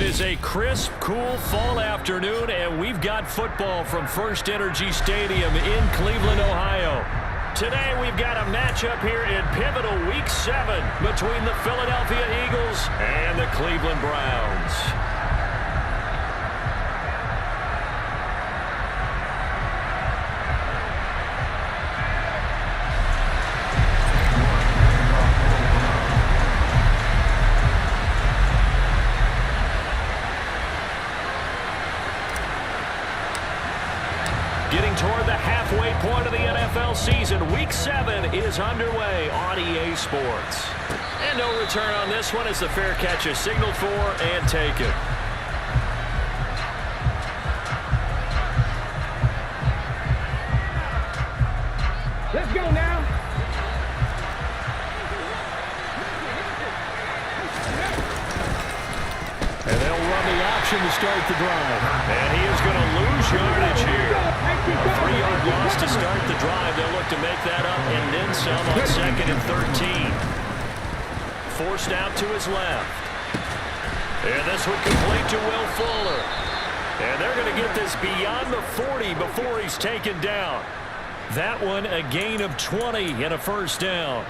is a crisp, cool fall afternoon, and we've got football from First Energy Stadium in Cleveland, Ohio. Today we've got a matchup here in pivotal Week 7 between the Philadelphia Eagles and the Cleveland Browns. Getting toward the halfway point of the NFL season, Week 7 is underway on EA Sports. And no return on this one as the fair catch is signaled for and taken. Let's go now. And they'll run the option to start the drive. And he is going to lose yardage here. A 3-yard loss to start the drive. They'll look to make that up and then some on 2nd and 13. Forced out to his left. And this one complete to Will Fuller. And they're going to get this beyond the 40 before he's taken down. That one a gain of 20 and a first down.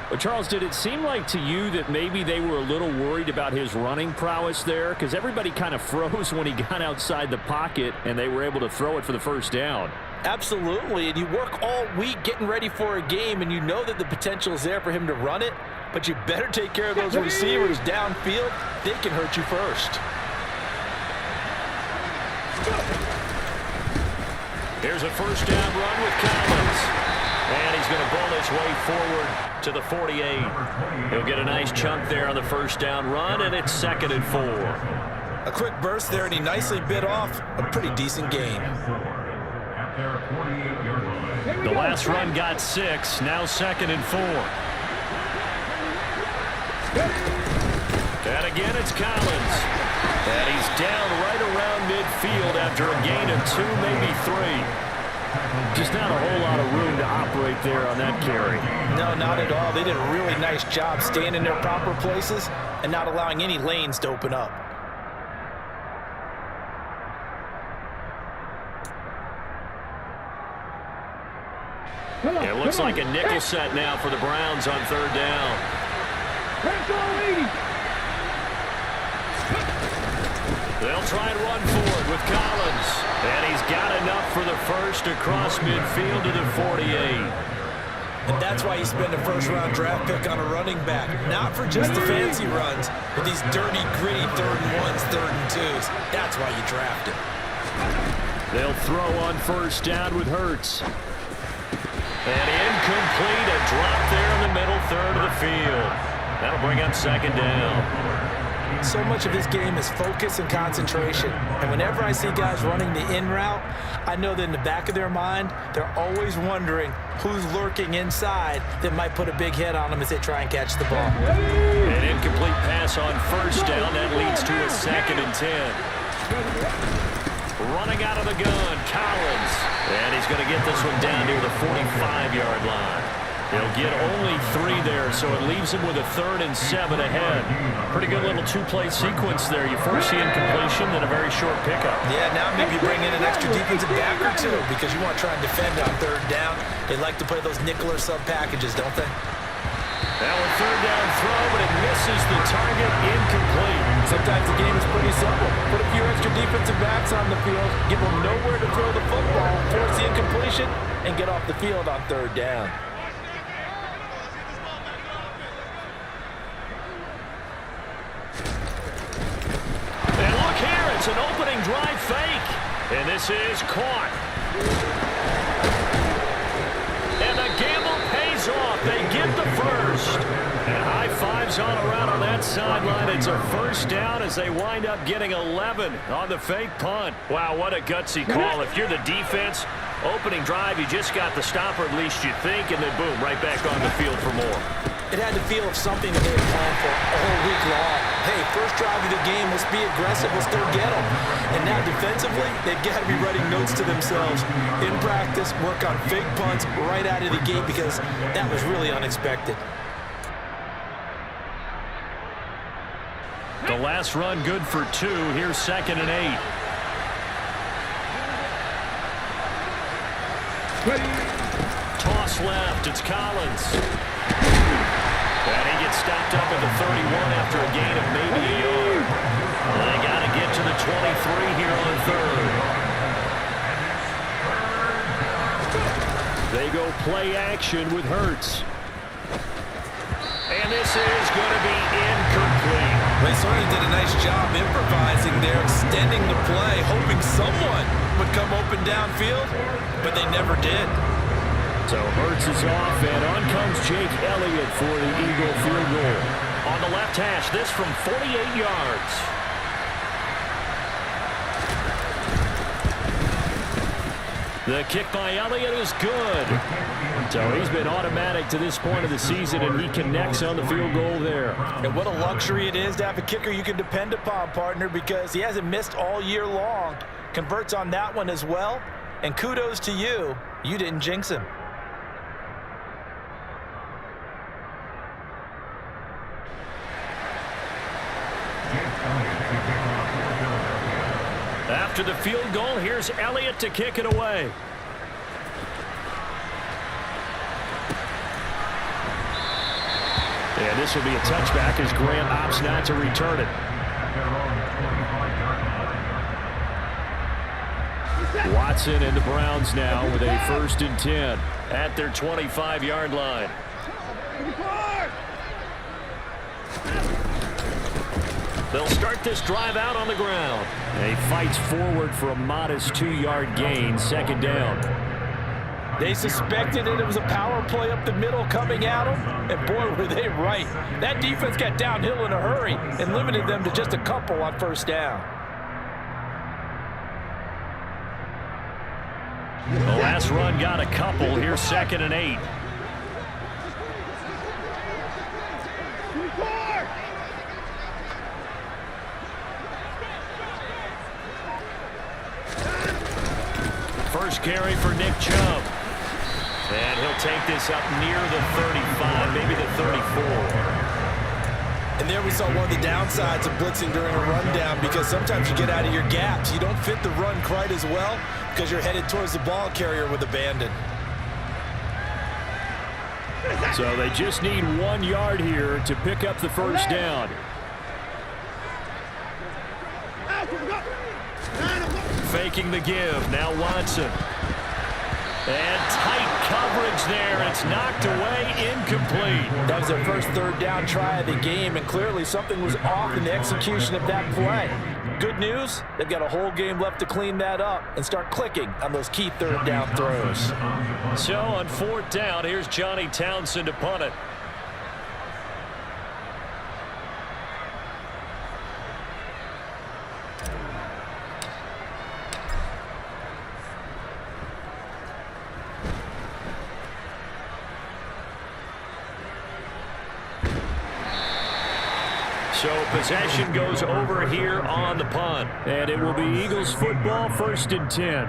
But Charles, did it seem like to you that maybe they were a little worried about his running prowess there? Because everybody kind of froze when he got outside the pocket and they were able to throw it for the first down. Absolutely, and you work all week getting ready for a game, and you know that the potential is there for him to run it, but you better take care of those receivers downfield. They can hurt you first. Here's a first down run with Collins. And he's going to ball his way forward to the 48. He'll get a nice chunk there on the first down run, and it's 2nd and 4. A quick burst there, and he nicely bit off a pretty decent gain. The last run got 6, now 2nd and 4. And again, it's Collins. And he's down right around midfield after a gain of 2, maybe 3. Just not a whole lot of room to operate there on that carry. No, not at all. They did a really nice job staying in their proper places and not allowing any lanes to open up. It looks like a nickel set now for the Browns on 3rd down. They'll try and run forward with Collins. And he's got enough for the first across midfield to the 48. And that's why you spend a first-round draft pick on a running back. Not for just the fancy runs, but these dirty, gritty 3rd and 1s, 3rd and 2s. That's why you draft him. They'll throw on first down with Hurts. And incomplete, a drop there in the middle 3rd of the field. That'll bring up 2nd down. So much of this game is focus and concentration. And whenever I see guys running the in route, I know that in the back of their mind, they're always wondering who's lurking inside that might put a big hit on them as they try and catch the ball. An incomplete pass on first down. That leads to a 2nd and 10. Running out of the gun, Collins. And he's going to get this one down near the 45-yard line. He'll get only 3 there, so it leaves him with a 3rd and 7 ahead. Pretty good little 2-play sequence there. You first see incompletion, then a very short pickup. Yeah, now maybe bring in an extra defensive back or 2 because you want to try and defend on 3rd down. They like to play those nickel or sub packages, don't they? Now a 3rd down throw, but it misses the target, incomplete. Sometimes the game is pretty simple. Put a few extra defensive backs on the field, give them nowhere to throw the football, force the incompletion, and get off the field on 3rd down. It's an opening drive fake. And this is caught. And the gamble pays off. They get the first. And high fives all around on that sideline. It's a first down as they wind up getting 11 on the fake punt. Wow, what a gutsy call. If you're the defense, opening drive, you just got the stopper, at least you think, and then boom, right back on the field for more. It had to feel of something that they had planned for all week long. Hey, first drive of the game, let's be aggressive, let's go get them. And now defensively, they've got to be writing notes to themselves. In practice, work on fake punts right out of the gate because that was really unexpected. The last run good for 2. Here's 2nd and 8. Toss left. It's Collins. And he gets stopped up at the 31 after a gain of maybe a yard. They got to get to the 23 here on 3rd. They go play action with Hurts. And this is going to be incomplete. They certainly did a nice job improvising there, extending the play, hoping someone would come open downfield, but they never did. So Hurts is off, and on comes Jake Elliott for the Eagle field goal. On the left hash, this from 48 yards. The kick by Elliott is good. So he's been automatic to this point of the season, and he connects on the field goal there. And what a luxury it is to have a kicker you can depend upon, partner, because he hasn't missed all year long. Converts on that one as well. And kudos to you. You didn't jinx him. After the field goal, here's Elliott to kick it away. And this will be a touchback as Grant opts not to return it. Watson and the Browns now with a 1st and 10 at their 25-yard line. They'll start this drive out on the ground. He fights forward for a modest 2-yard gain, 2nd down. They suspected that it was a power play up the middle coming at them, and boy, were they right. That defense got downhill in a hurry and limited them to just a couple on 1st down. The last run got a couple. Here's 2nd and 8. First carry for Nick Chubb. And he'll take this up near the 35, maybe the 34. And there we saw one of the downsides of blitzing during a rundown, because sometimes you get out of your gaps. You don't fit the run quite as well because you're headed towards the ball carrier with abandon. So they just need 1 yard here to pick up the 1st down. Faking the give. Now Watson. And tight coverage there. It's knocked away, incomplete. That was their first 3rd down try of the game, and clearly something was off in the execution of that play. Good news, they've got a whole game left to clean that up and start clicking on those key 3rd down throws. So on 4th down, here's Johnny Townsend to punt it. So possession goes over here on the punt. And it will be Eagles football, 1st and 10.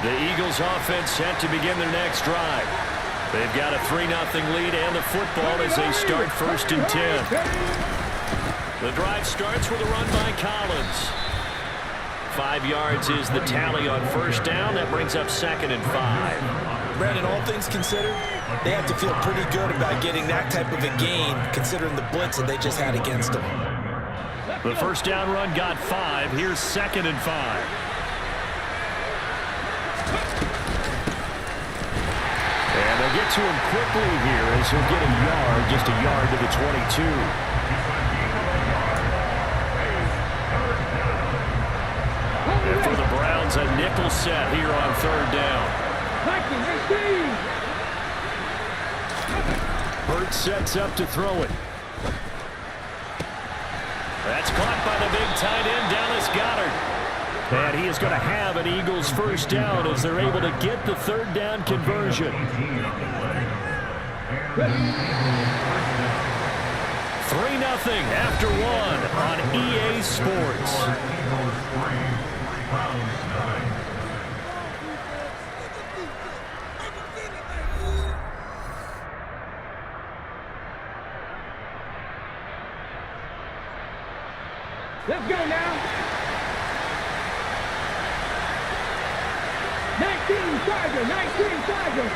The Eagles offense set to begin their next drive. They've got a 3-0 lead and the football as they start 1st and 10. The drive starts with a run by Collins. 5 yards is the tally on 1st down. That brings up 2nd and 5. Brandon, all things considered, they have to feel pretty good about getting that type of a gain, considering the blitz that they just had against them. The 1st down run got 5. Here's 2nd and 5. And they'll get to him quickly here as he'll get a yard, just a yard to the 22. And for the Browns, a nickel set here on 3rd down. Hurts sets up to throw it. That's caught by the big tight end, Dallas Goedert. And he is going to have an Eagles first down as they're able to get the third down conversion. 3-0 after one on EA Sports. Let's go now. 19 Tiger, 19 Tiger.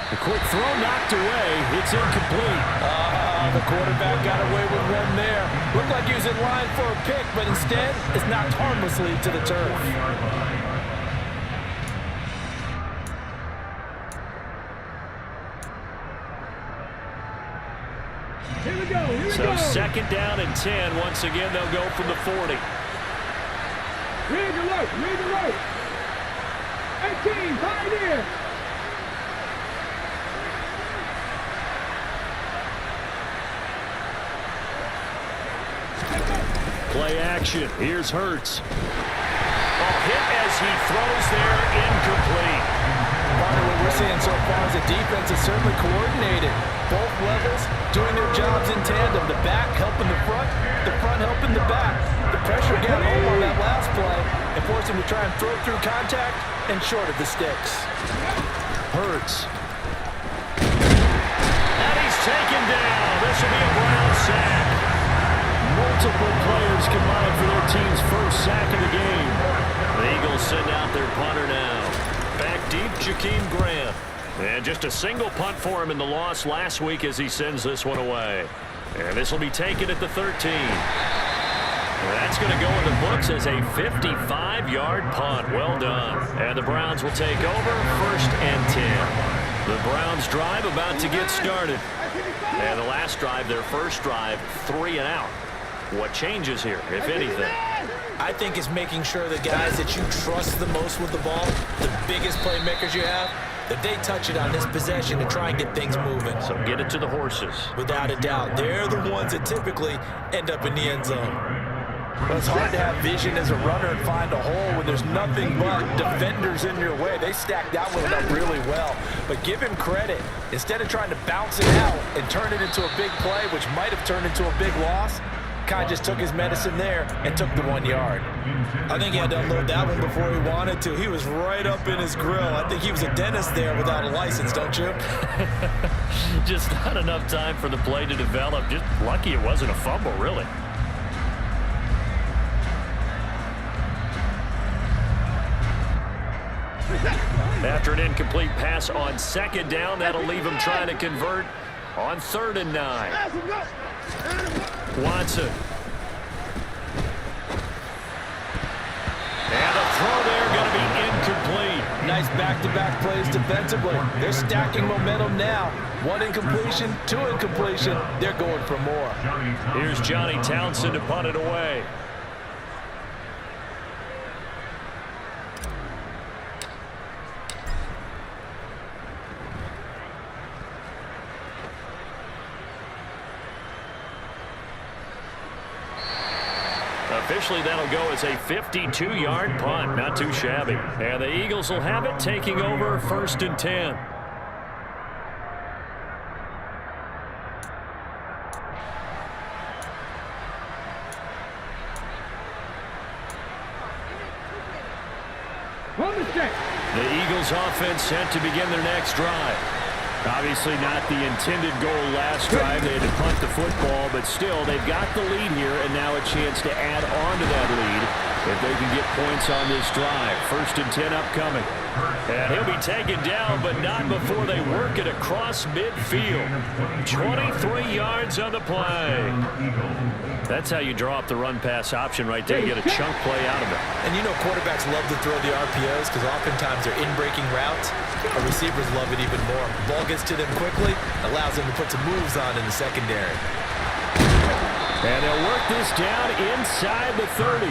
The quick throw knocked away. It's incomplete. The quarterback got away with one there. Looked like he was in line for a pick, but instead it's knocked harmlessly to the turf. So second down and 10. Once again, they'll go from the 40. Read alert, read alert. 18, Pioneer. Play action. Here's Hurts. Ball hit as he throws there, incomplete. What we're seeing so far is the defense is certainly coordinated. Both levels doing their jobs in tandem. The back helping the front helping the back. The pressure got home on that last play and forced him to try and throw through contact and short of the sticks. Hurts. And he's taken down. This will be a Brown sack. Multiple players combined for their team's first sack of the game. The Eagles send out their punter now. Back deep, Jakeem Grant. And just a single punt for him in the loss last week as he sends this one away. And this will be taken at the 13. That's going to go in the books as a 55-yard punt. Well done. And the Browns will take over, 1st and 10. The Browns drive about to get started. And the last drive, their first drive, 3 and out. What changes here, if anything? I think it's making sure the guys that you trust the most with the ball, the biggest playmakers you have, that they touch it on this possession to try and get things moving. So get it to the horses. Without a doubt. They're the ones that typically end up in the end zone. Well, it's hard to have vision as a runner and find a hole when there's nothing but defenders in your way. They stacked that one up really well. But give him credit. Instead of trying to bounce it out and turn it into a big play, which might have turned into a big loss, kind of just took his medicine there and took the 1 yard. I think he had to unload that one before he wanted to. He was right up in his grill. I think he was a dentist there without a license, don't you? Just not enough time for the play to develop. Just lucky it wasn't a fumble, really. After an incomplete pass on 2nd down, that'll leave him trying to convert on 3rd and 9. Watson. And the throw there going to be incomplete. Nice back-to-back plays defensively. They're stacking momentum now. 1 incompletion, 2 incompletion. They're going for more. Here's Johnny Townsend to punt it away. Officially, that'll go as a 52-yard punt. Not too shabby. And the Eagles will have it, taking over 1st and 10. The Eagles offense set to begin their next drive. Obviously not the intended goal last drive. They had to punt the football, but still, they've got the lead here, and now a chance to add on to that lead if they can get points on this drive. 1st and 10 upcoming. And he'll be taken down, but not before they work it across midfield. 23 yards on the play. That's how you draw up the run-pass option right there. Get a chunk play out of it. And you know quarterbacks love to throw the RPOs because oftentimes they're in-breaking routes. Our receivers love it even more. The ball gets to them quickly, allows them to put some moves on in the secondary. And they'll work this down inside the 30.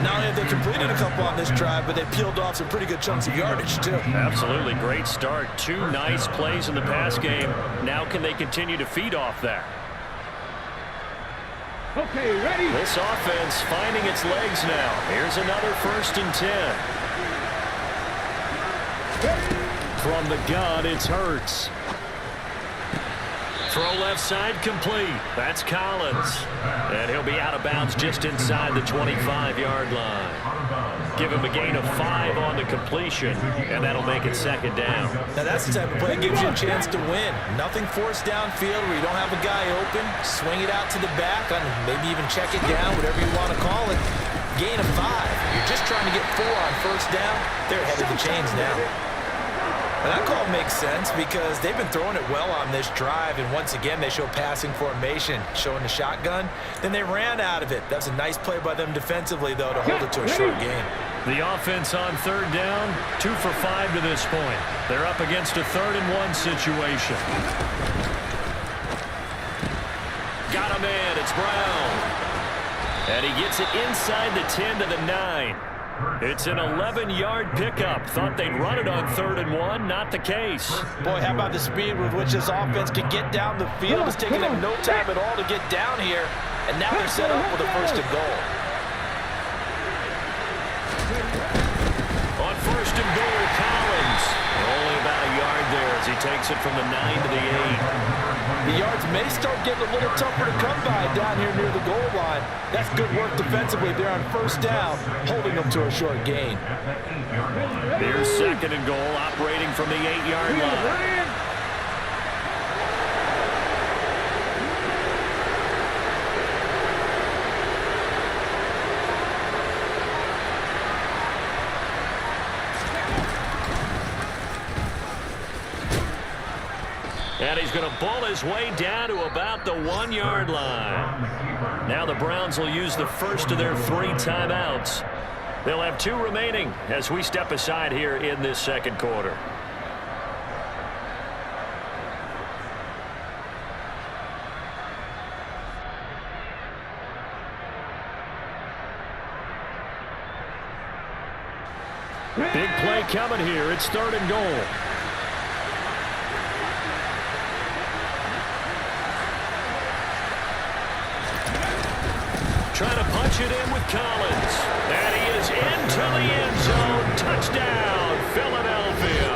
Not only have they completed a couple on this drive, but they peeled off some pretty good chunks of yardage, too. Absolutely great start. 2 nice plays in the pass game. Now can they continue to feed off that? Okay, ready? This offense finding its legs now. Here's another 1st and 10. From the gun, it's Hurts. Throw left side complete. That's Collins. And he'll be out of bounds just inside the 25-yard line. Give him a gain of 5 on the completion, and that'll make it 2nd down. Now that's the type of play that gives you a chance to win. Nothing forced downfield where you don't have a guy open. Swing it out to the back, and maybe even check it down, whatever you want to call it. Gain of 5. You're just trying to get 4 on 1st down. They're ahead of the chains now. And that call makes sense because they've been throwing it well on this drive, and once again they show passing formation, showing the shotgun. Then they ran out of it. That's a nice play by them defensively, though, to hold it to a short gain. The offense on 3rd down, 2 for 5 to this point. They're up against a 3rd and 1 situation. Got him in. It's Brown. And he gets it inside the 10 to the 9. It's an 11-yard pickup. Thought they'd run it on 3rd and 1. Not the case. Boy, how about the speed with which this offense can get down the field? It's taking them no time at all to get down here. And now they're set up with a 1st and goal. On 1st and goal, Collins. Only about a yard there as he takes it from the 9 to the 8. The yards may start getting a little tougher to come by down here near the goal line. That's good work defensively there on 1st down, holding them to a short gain. Here's 2nd and goal, operating from the 8-yard line. And he's going to bull his way down to about the 1-yard line. Now the Browns will use the first of their 3 timeouts. They'll have 2 remaining as we step aside here in this 2nd quarter. Big play coming here. It's 3rd and goal. Trying to punch it in with Collins. And he is into the end zone. Touchdown, Philadelphia.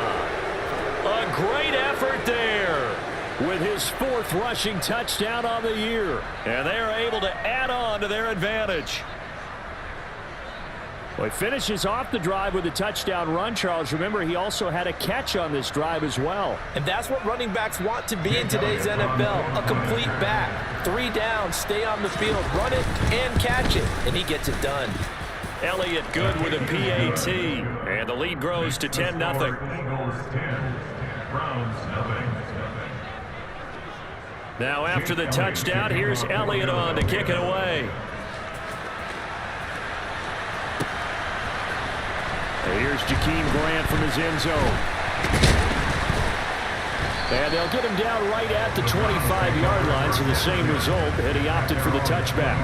A great effort there with his 4th rushing touchdown on the year. And they are able to add on to their advantage. Well, he finishes off the drive with a touchdown run, Charles. Remember, he also had a catch on this drive as well. And that's what running backs want to be in today's NFL, a complete back. 3 down, stay on the field, run it, and catch it. And he gets it done. Elliott good with a PAT. And the lead grows to 10-0. Now after the touchdown, here's Elliott on to kick it away. Here's Jakeem Grant from his end zone. And they'll get him down right at the 25-yard line, so the same result, and he opted for the touchback.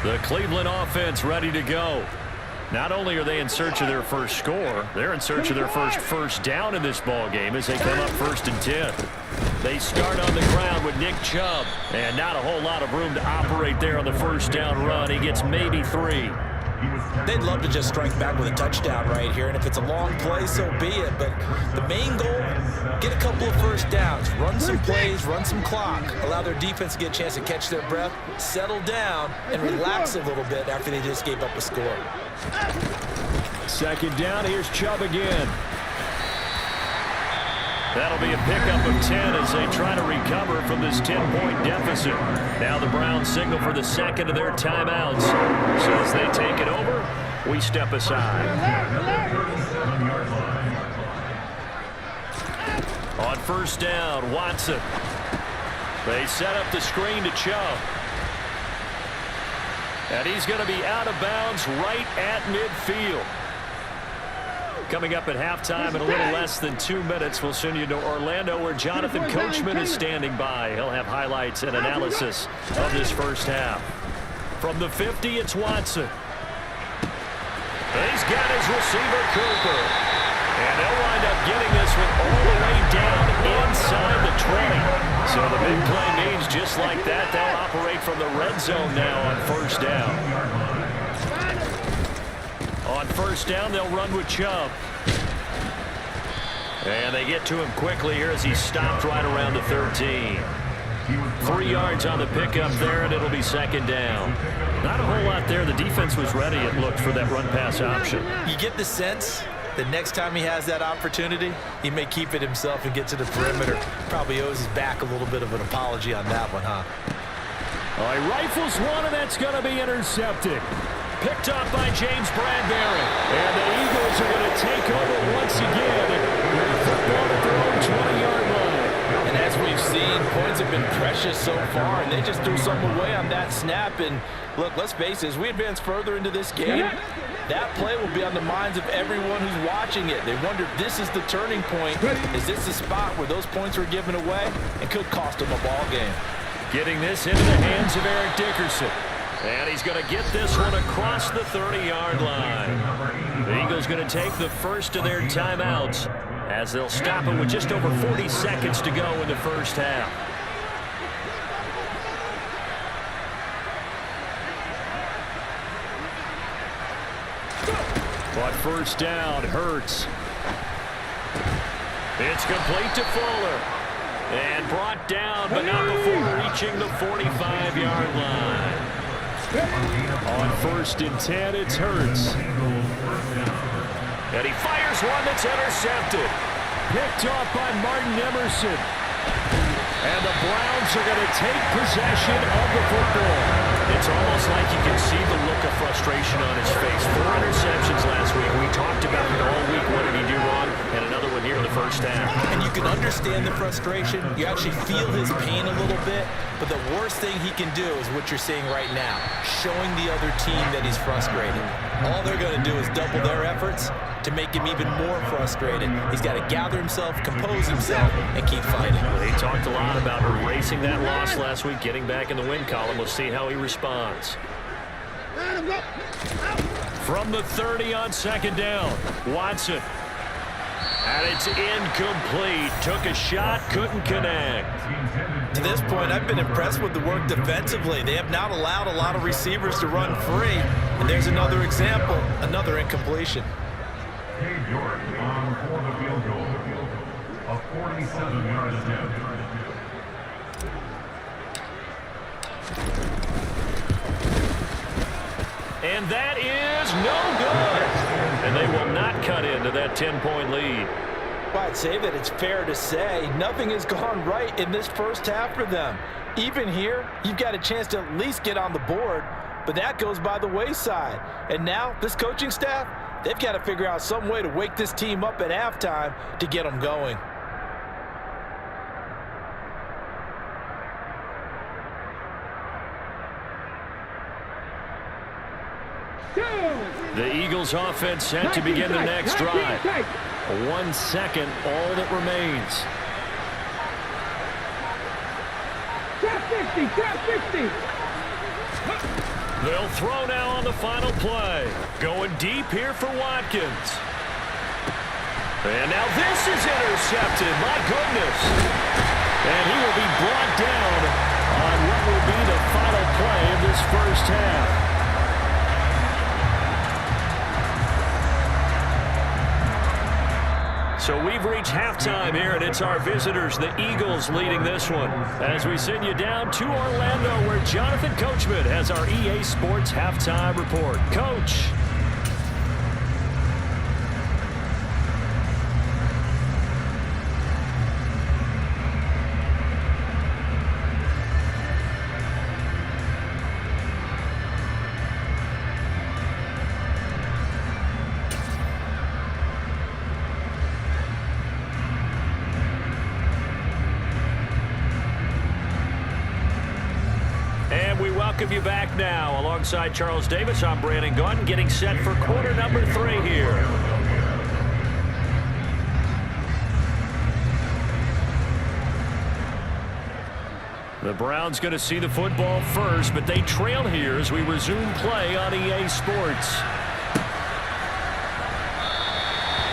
The Cleveland offense ready to go. Not only are they in search of their first score, they're in search of their first down in this ball game as they come up 1st and 10. They start on the ground with Nick Chubb, and not a whole lot of room to operate there on the 1st down run. He gets maybe 3. They'd love to just strike back with a touchdown right here, and if it's a long play, so be it. But the main goal, get a couple of 1st downs, run some plays, run some clock, allow their defense to get a chance to catch their breath, settle down, and relax a little bit after they just gave up a score. 2nd down, here's Chubb again. That'll be a pickup of 10 as they try to recover from this 10-point deficit. Now the Browns signal for the 2nd of their timeouts. So as they take it over, we step aside. On 1st down, Watson. They set up the screen to Chubb. And he's going to be out of bounds right at midfield. Coming up at halftime in a little less than 2 minutes, we'll send you to Orlando where Jonathan Coachman is standing by. He'll have highlights and analysis of this 1st half. From the 50, it's Watson. He's got his receiver, Cooper. And they'll wind up getting this one all the way down inside the 20. So the big play means just like that, they'll operate from the red zone now on first down. On first down, they'll run with Chubb. And they get to him quickly here as he's stopped right around the 13. 3 yards on the pickup there, and it'll be second down. Not a whole lot there. The defense was ready, it looked, for that run-pass option. You get the sense that next time he has that opportunity, he may keep it himself and get to the perimeter. Probably owes his back a little bit of an apology on that one, huh? All right, rifles one, and that's going to be intercepted. Picked up by James Bradbury. And the Eagles are going to take over once again. With the football at their own 20-yard line. And as we've seen, points have been precious so far, and they just threw some away on that snap. And look, let's face it, as we advance further into this game, that play will be on the minds of everyone who's watching it. They wonder if this is the turning point. Is this the spot where those points were given away and could cost them a ball game? Getting this into the hands of Eric Dickerson. And he's going to get this one across the 30-yard line. The Eagles going to take the first of their timeouts as they'll stop it with just over 40 seconds to go in the first half. But first down, Hurts. It's complete to Fuller. And brought down, but not before reaching the 45-yard line. On first and 10, it's Hurts. And he fires one that's intercepted. Picked off by Martin Emerson. And the Browns are going to take possession of the football. It's almost like you can see the look of frustration on his face. 4 interceptions last week. We talked about it all week. What did he do wrong? And another one here in the first half. And you can understand the frustration. You actually feel his pain a little bit. But the worst thing he can do is what you're seeing right now, showing the other team that he's frustrated. All they're going to do is double their efforts to make him even more frustrated. He's got to gather himself, compose himself, and keep fighting. Well, he talked a lot about erasing that loss last week, getting back in the win column. We'll see how he responds. From the 30 on second down, Watson. And it's incomplete. Took a shot, couldn't connect. To this point, I've been impressed with the work defensively. They have not allowed a lot of receivers to run free. And there's another example, another incompletion. Cade York on for the field goal. A 47-yard attempt. And that is no good. And they will not cut into that 10-point lead. Well, I'd say that it's fair to say nothing has gone right in this first half for them. Even here, you've got a chance to at least get on the board, but that goes by the wayside. And now, this coaching staff, they've got to figure out some way to wake this team up at halftime to get them going. The Eagles offense set to begin the next drive. 1 second, all that remains. Trap 50, trap 50. They'll throw now on the final play. Going deep here for Watkins. And now this is intercepted. My goodness. And he will be brought down on what will be the final play of this first half. So we've reached halftime here, and it's our visitors, the Eagles, leading this one. As we send you down to Orlando, where Jonathan Coachman has our EA Sports Halftime Report. Coach. Welcome you back now. Alongside Charles Davis, I'm Brandon Gunn, getting set for quarter number 3 here. The Browns going to see the football first, but they trail here as we resume play on EA Sports.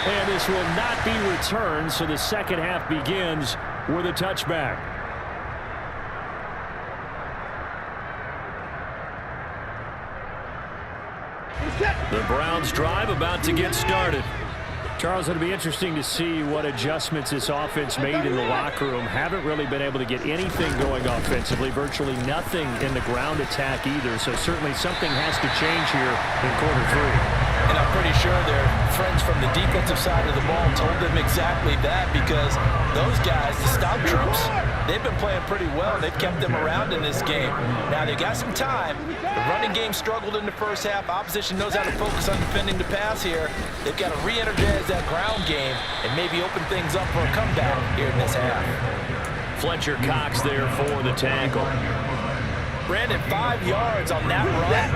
And this will not be returned, so the second half begins with a touchback. The Browns drive about to get started. Charles, it'll be interesting to see what adjustments this offense made in the locker room. Haven't really been able to get anything going offensively, virtually nothing in the ground attack either. So certainly something has to change here in quarter three. And I'm pretty sure their friends from the defensive side of the ball told them exactly that, because those guys, the stop troops, they've been playing pretty well. They've kept them around in this game. Now they got some time. The running game struggled in the first half. Opposition knows how to focus on defending the pass here. They've got to re-energize that ground game and maybe open things up for a comeback here in this half. Fletcher Cox there for the tackle. Brandon, 5 yards on that run.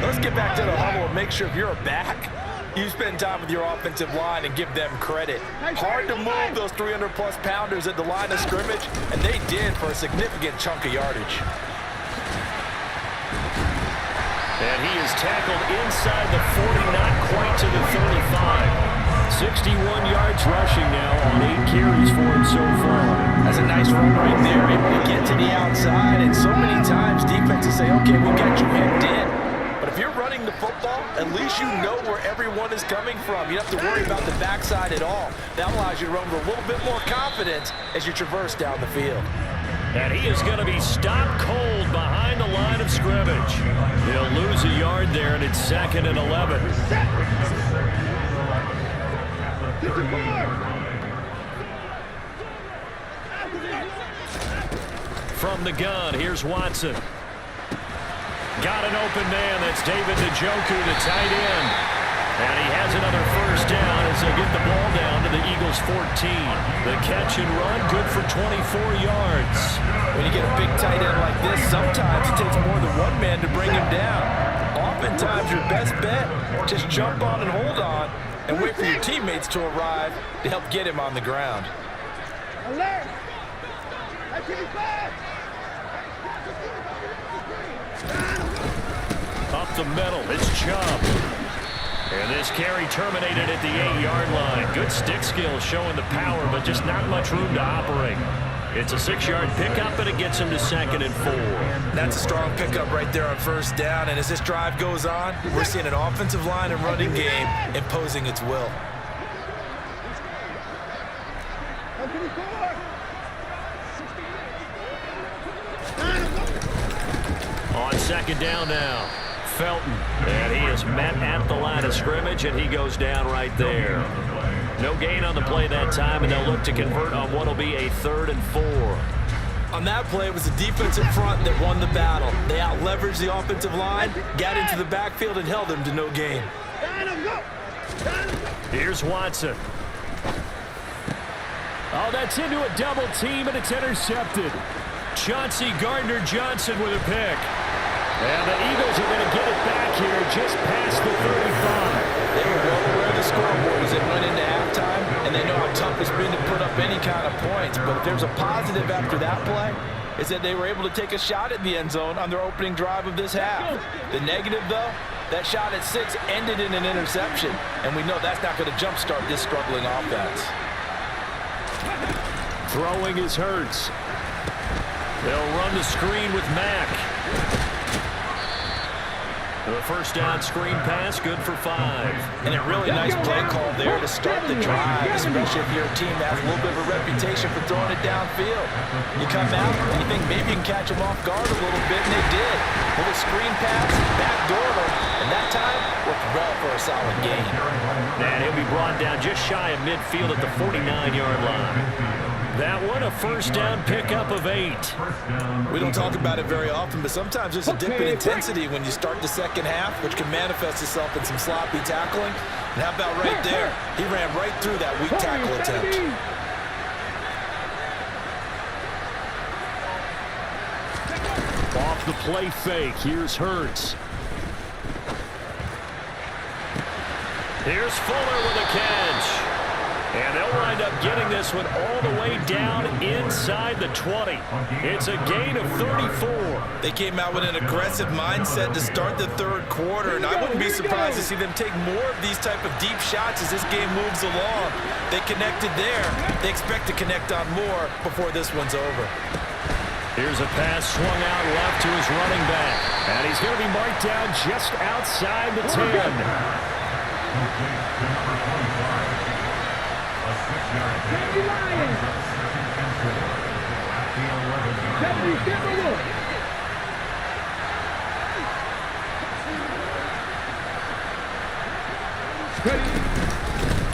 Let's get back to the huddle and make sure if you're a back, you spend time with your offensive line and give them credit. Hard to move those 300-plus pounders at the line of scrimmage, and they did for a significant chunk of yardage. And he is tackled inside the 40, not quite to the 35. 61 yards rushing now on 8 carries for him so far. That's a nice run right there, able to get to the outside, and so many times defenses say, okay, we got you hemmed in. But if you're running the football, at least you know where everyone is coming from. You don't have to worry about the backside at all. That allows you to run with a little bit more confidence as you traverse down the field. And he is going to be stopped cold behind the line of scrimmage. He'll lose a yard there, and it's 2nd and 11. From the gun, here's Watson. Got an open man. That's David Njoku, the tight end. And he has another first down as they get the ball down to the Eagles' 14. The catch and run, good for 24 yards. When you get a big tight end like this, sometimes it takes more than one man to bring him down. Oftentimes, your best bet, just jump on and hold on and wait for your teammates to arrive to help get him on the ground. Alert! Up the middle, it's Chubb. And this carry terminated at the 8-yard line. Good stick skills showing the power, but just not much room to operate. It's a 6-yard pickup, and it gets him to 2nd and 4. That's a strong pickup right there on first down, and as this drive goes on, we're seeing an offensive line and running game imposing its will. On 2nd down now, Felton. And he is met at the line of scrimmage, and he goes down right there. No gain on the play that time, and they'll look to convert on what will be a 3rd and 4. On that play, it was the defensive front that won the battle. They out-leveraged the offensive line, got into the backfield, and held them to no gain. Here's Watson. Oh, that's into a double team, and it's intercepted. Chauncey Gardner-Johnson with a pick. And the Eagles are going to get it back here just past the 35. They were well aware of the scoreboard as it went into halftime, and they know how tough it's been to put up any kind of points. But if there's a positive after that play, it's that they were able to take a shot at the end zone on their opening drive of this half. The negative, though, that shot at 6 ended in an interception, and we know that's not going to jumpstart this struggling offense. Throwing is Hurts. They'll run the screen with Mack. The first down screen pass, good for 5. And a really nice play call there to start the drive, especially if you're a team that has a little bit of a reputation for throwing it downfield. You come out and you think maybe you can catch them off guard a little bit, and they did. Little screen pass, backdoor them, and that time worked well for a solid gain. And he'll be brought down just shy of midfield at the 49-yard line. That one, a first down pickup of 8. We don't talk about it very often, but sometimes there's a dip in intensity when you start the second half, which can manifest itself in some sloppy tackling. And how about right there? He ran right through that weak tackle attempt. Off the play fake, here's Hurts. Here's Fuller with a catch. And they'll wind up getting this one all the way down inside the 20. It's a gain of 34. They came out with an aggressive mindset to start the third quarter, and I wouldn't be surprised to see them take more of these type of deep shots as this game moves along. They connected there. They expect to connect on more before this one's over. Here's a pass swung out left to his running back. And he's going to be marked down just outside the 10.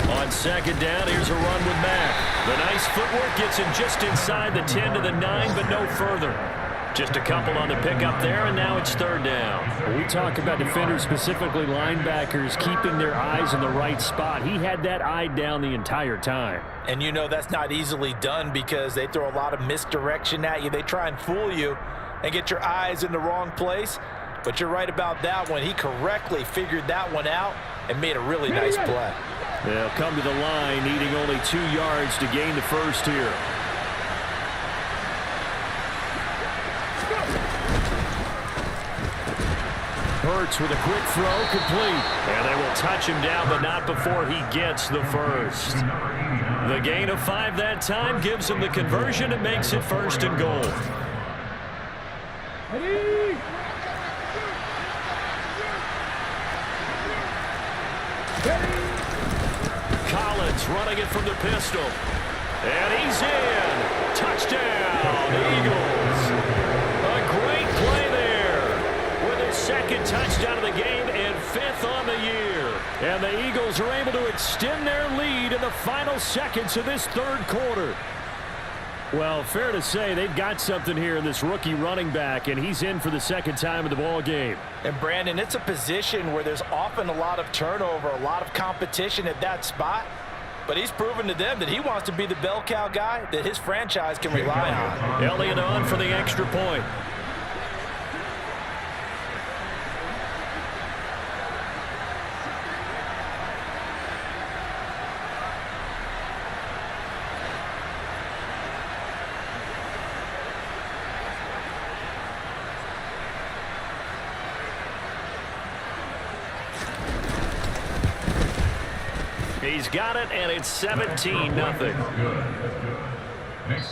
On second down, here's a run with Mack. The nice footwork gets him just inside the 10 to the 9, but no further. Just a couple on the pickup there, and now it's third down. We talk about defenders, specifically linebackers, keeping their eyes in the right spot. He had that eye down the entire time. And you know that's not easily done because they throw a lot of misdirection at you. They try and fool you and get your eyes in the wrong place. But you're right about that one. He correctly figured that one out and made a really nice play. They'll come to the line, needing only 2 yards to gain the first here. Hurts with a quick throw, complete. And they will touch him down, but not before he gets the first. The gain of 5 that time gives him the conversion and makes it first and goal. Collins running it from the pistol. And he's in. Touchdown, Eagles. A great play there with his second touchdown of the game and 5th on the year. And the Eagles are able to extend their lead in the final seconds of this third quarter. Well, fair to say they've got something here in this rookie running back, and he's in for the second time in the ball game. And Brandon, it's a position where there's often a lot of turnover, a lot of competition at that spot. But he's proven to them that he wants to be the bell cow guy that his franchise can rely on. Elliott on for the extra point. He's got it, and it's 17-0.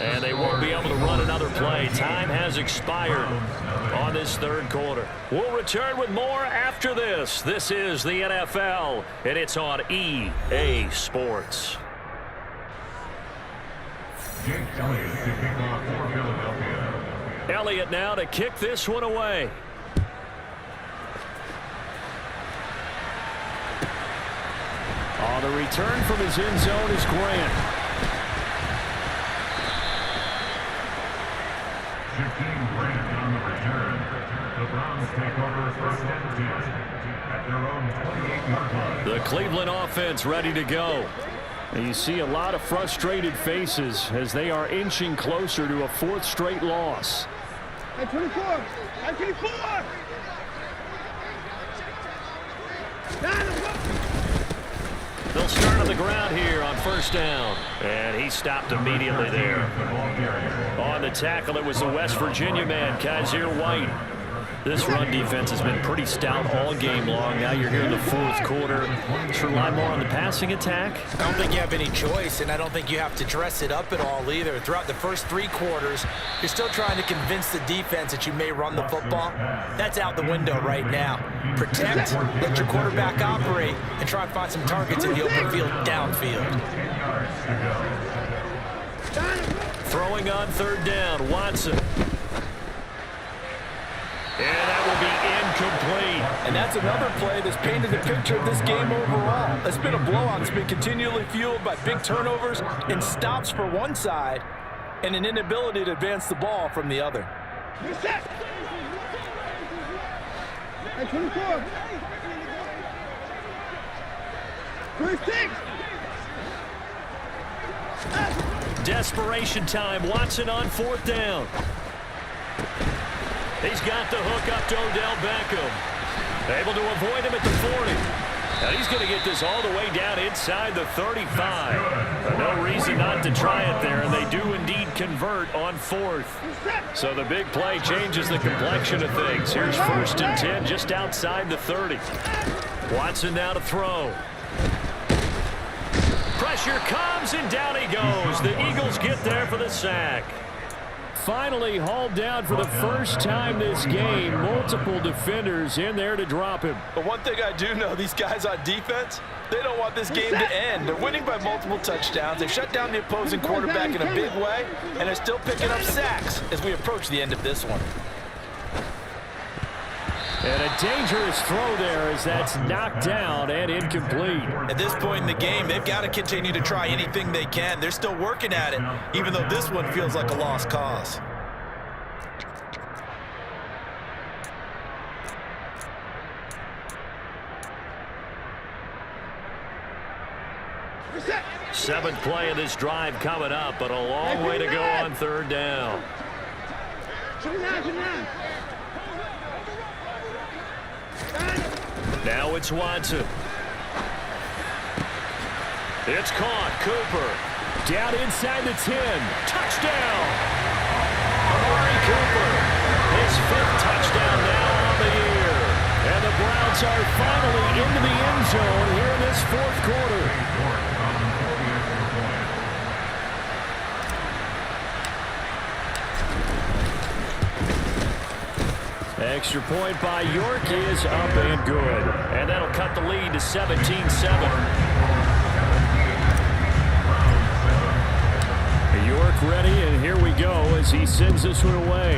And they won't be able to run another play. Time has expired on this third quarter. We'll return with more after this. This is the NFL, and it's on EA Sports. Elliott now to kick this one away. The return from his end zone is Grant. 15 Grant on the return. The Browns take over first and 10 at their own 28-yard line. The Cleveland offense ready to go. And you see a lot of frustrated faces as they are inching closer to a 4th straight loss. At 24! At 24! They'll start on the ground here on first down. And he stopped immediately there. On the tackle, it was the West Virginia man, Kaiser White. This run defense has been pretty stout all game long. Now you're here in the 4th quarter. Should rely more on the passing attack. I don't think you have any choice, and I don't think you have to dress it up at all either. Throughout the first 3 quarters, you're still trying to convince the defense that you may run the football. That's out the window right now. Protect, let your quarterback operate, and try and find some targets in the open field downfield. Throwing on third down, Watson. And that will be incomplete. And that's another play that's painted the picture of this game overall. It's been a blowout. It's been continually fueled by big turnovers and stops for one side and an inability to advance the ball from the other. Set. At 24. 36. Desperation time. Watson on 4th down. He's got the hook up to Odell Beckham. Able to avoid him at the 40. And he's going to get this all the way down inside the 35. No reason not to try it there, and they do indeed convert on 4th. So the big play changes the complexion of things. Here's 1st and 10 just outside the 30. Watson now to throw. Pressure comes, and down he goes. The Eagles get there for the sack. Finally hauled down for the first time this game. Multiple defenders in there to drop him. But one thing I do know, these guys on defense, they don't want this game to end. They're winning by multiple touchdowns. They've shut down the opposing quarterback in a big way, and they're still picking up sacks as we approach the end of this one. And a dangerous throw there as that's knocked down and incomplete. At this point in the game, they've got to continue to try anything they can. They're still working at it, even though this one feels like a lost cause. Seventh play of this drive coming up, but a long way to go on 3rd down. Now it's Watson. It's caught. Cooper down inside the 10. Touchdown. Amari Cooper. His 5th touchdown now on the year. And the Browns are finally into the end zone here in this 4th quarter. Extra point by York is up and good. And that'll cut the lead to 17-7. York ready, and here we go as he sends this one away.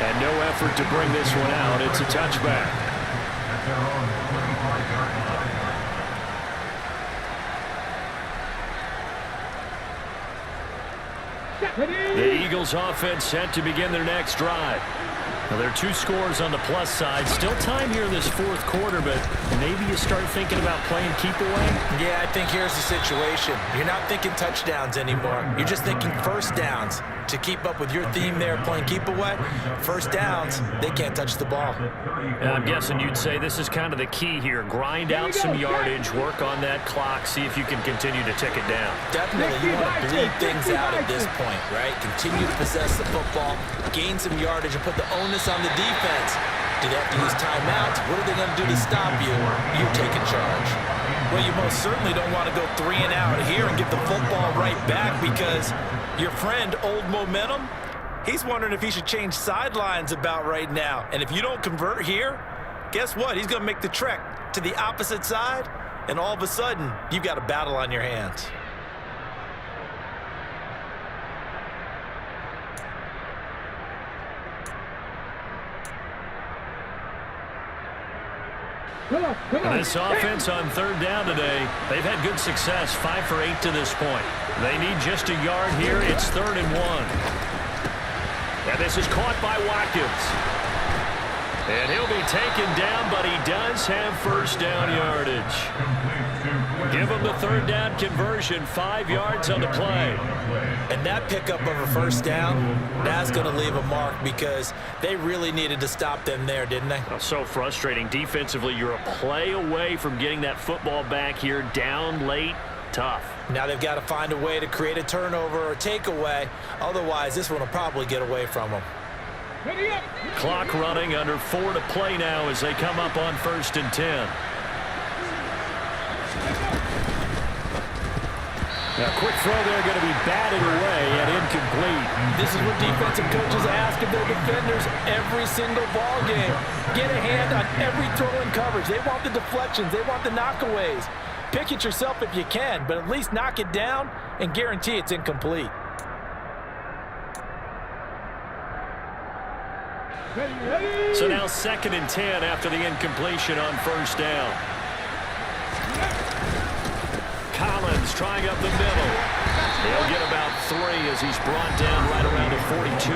And no effort to bring this one out. It's a touchback. The Eagles offense set to begin their next drive. Now, there are 2 scores on the plus side. Still time here in this 4th quarter, but maybe you start thinking about playing keep away? Yeah, I think here's the situation. You're not thinking touchdowns anymore. You're just thinking first downs. To keep up with your theme there, playing keep away, first downs, they can't touch the ball. I'm guessing you'd say this is kind of the key here. Grind out some yardage, work on that clock, see if you can continue to tick it down. Definitely, you want to bleed things out at this point, right? Continue to possess the football, gain some yardage, and put the onus on the defense. Do they have to use timeouts? What are they going to do to stop you? You take in charge. Well, you most certainly don't want to go 3 and out here and get the football right back, because your friend, Old Momentum, he's wondering if he should change sidelines about right now. And if you don't convert here, guess what? He's going to make the trek to the opposite side, and all of a sudden, you've got a battle on your hands. This offense on 3rd down today, they've had good success, 5 for 8 to this point. They need just a yard here. It's 3rd and 1. And this is caught by Watkins. And he'll be taken down, but he does have first down yardage. Give him the 3rd down conversion, 5 yards on the play. And that pickup of a first down, that's going to leave a mark, because they really needed to stop them there, didn't they? So frustrating. Defensively, you're a play away from getting that football back here, down late, tough. Now they've got to find a way to create a turnover or takeaway. Otherwise, this one will probably get away from them. Clock running, under 4 to play now as they come up on 1st and 10. Now, quick throw there, going to be batted away and incomplete. This is what defensive coaches ask of their defenders every single ball game. Get a hand on every throw in coverage. They want the deflections. They want the knockaways. Pick it yourself if you can, but at least knock it down and guarantee it's incomplete. So now 2nd and 10 after the incompletion on 1st down. Collins trying up the middle. He'll get about 3 as he's brought down right around the 42.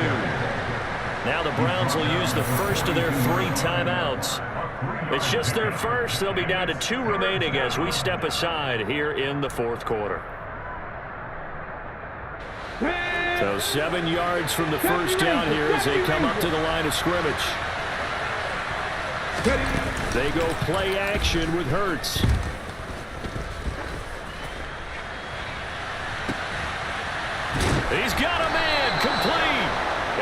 Now the Browns will use the first of their 3 timeouts. It's just their first. They'll be down to 2 remaining as we step aside here in the 4th quarter. So 7 yards from the first down here as they come up to the line of scrimmage. They go play action with Hurts. He's got a man complete.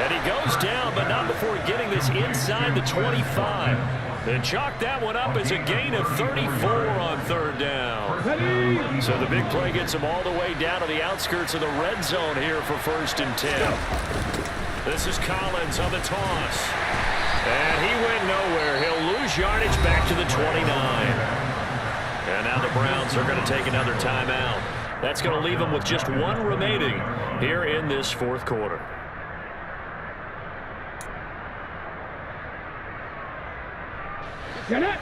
And he goes down, but not before getting this inside the 25. Then chalk that one up as a gain of 34 on third down. So the big play gets him all the way down to the outskirts of the red zone here for 1st and 10. This is Collins on the toss. And he went nowhere. He'll lose yardage back to the 29. And now the Browns are going to take another timeout. That's going to leave them with just one remaining here in this 4th quarter.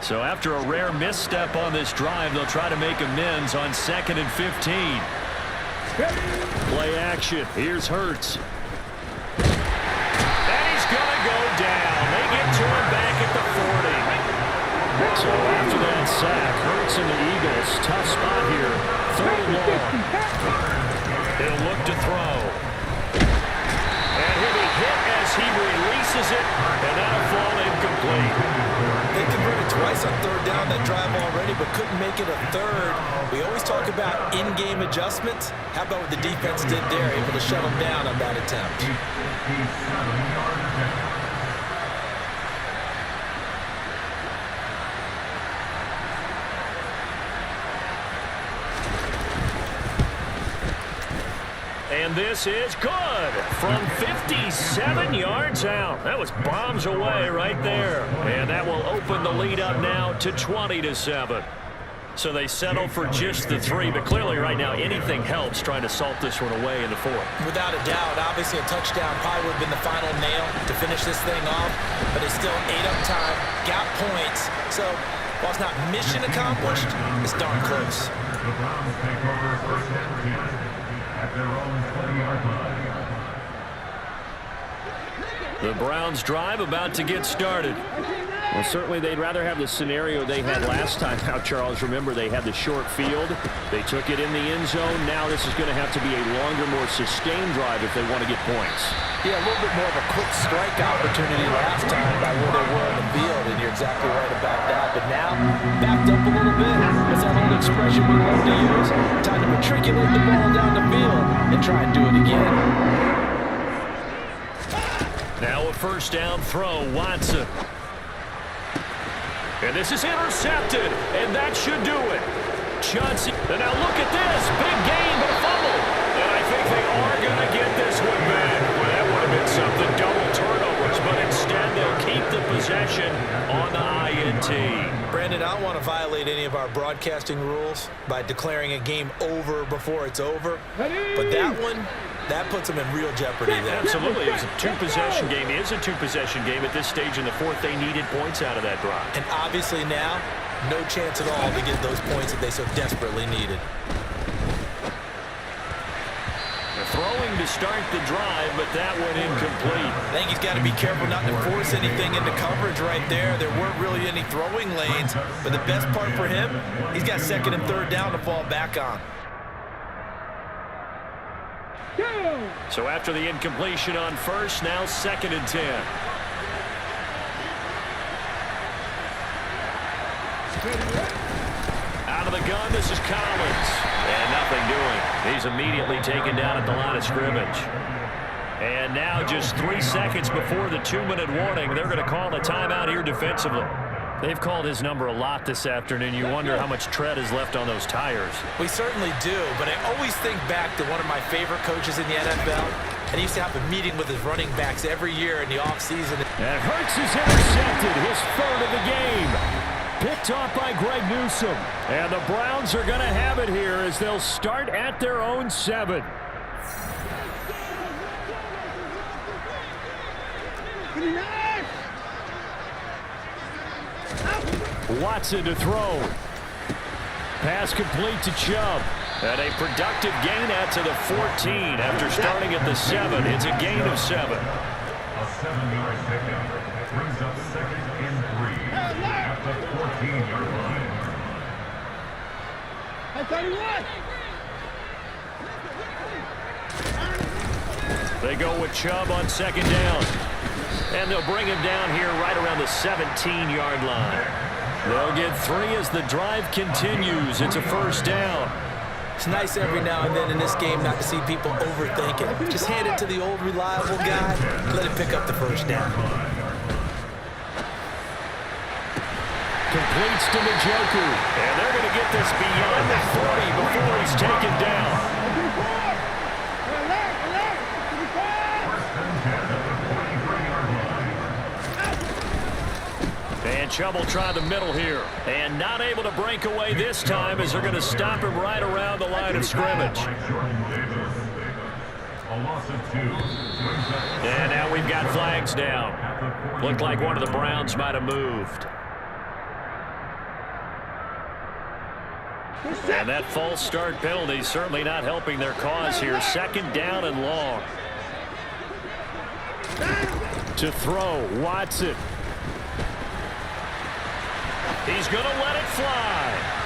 So after a rare misstep on this drive, they'll try to make amends on 2nd and 15. Play action. Here's Hurts. And he's going to go down. They get to him back at the 40. So after that sack, Hurts and the Eagles, tough spot here. 3rd and long. He'll look to throw. And he'll be hit as he releases it, and that'll fall incomplete. They converted twice on 3rd down that drive already, but couldn't make it a 3rd. We always talk about in-game adjustments. How about what the defense did there, able to shut them down on that attempt? And this is good from 57 yards out. That was bombs away right there. And that will open the lead up now to 20-7. So they settle for just the 3, but clearly right now anything helps trying to salt this one away in the 4th. Without a doubt, obviously a touchdown probably would have been the final nail to finish this thing off, but it's still ate up time, got points. So while it's not mission accomplished, it's darn close. The Browns take over 1st and 10 at their own 20-yard line. The Browns drive about to get started. Well, certainly they'd rather have the scenario they had last time out, Charles. Remember, they had the short field. They took it in the end zone. Now this is going to have to be a longer, more sustained drive if they want to get points. Yeah, a little bit more of a quick strike opportunity last time by where they were on the field, and you're exactly right about that. But now, backed up a little bit. That's that old expression we love to use. Time to matriculate the ball down the field and try and do it again. Now a 1st down throw, Watson. And this is intercepted, and that should do it. Johnson, and now look at this. Big gain, but a fumble. And I think they are going to get this one back. Well, that would have been something, double turnovers, but instead they'll keep the possession on the INT. Brandon, I don't want to violate any of our broadcasting rules by declaring a game over before it's over, but that one, that puts them in real jeopardy there. Absolutely. It's a 2-possession game. It is a 2-possession game at this stage in the 4th. They needed points out of that drive. And obviously now, no chance at all to get those points that they so desperately needed. Throwing to start the drive, but that went incomplete. I think he's got to be careful not to force anything into coverage right there. There weren't really any throwing lanes, but the best part for him, he's got 2nd and 3rd down to fall back on. So after the incompletion on 1st, now 2nd and 10. Out of the gun, this is Collins. And nothing doing. He's immediately taken down at the line of scrimmage. And now just 3 seconds before the 2-minute warning, they're going to call a timeout here defensively. They've called his number a lot this afternoon. You wonder how much tread is left on those tires. We certainly do, but I always think back to one of my favorite coaches in the NFL. And he used to have a meeting with his running backs every year in the offseason. And Hurts is intercepted, his 3rd of the game. Picked off by Greg Newsome. And the Browns are going to have it here as they'll start at their own 7. Watson to throw. Pass complete to Chubb. And a productive gain out to the 14 after starting at the 7. It's a gain of 7. A 7-yard pickup brings up 2nd and 3 at the 14-yard line. I thought he was. They go with Chubb on second down. And they'll bring him down here right around the 17-yard line. They'll get 3 as the drive continues. It's a first down. It's nice every now and then in this game not to see people overthink it. Just hand it to the old reliable guy. Let him pick up the first down. Completes to Njoku. And they're going to get this beyond the 40 before he's taken down. And Chubb will try the middle here. And not able to break away this time as they're going to stop him right around the line of scrimmage. And now we've got flags down. Looked like one of the Browns might have moved. And that false start penalty certainly not helping their cause here. Second down and long. To throw, Watson. He's going to let it fly.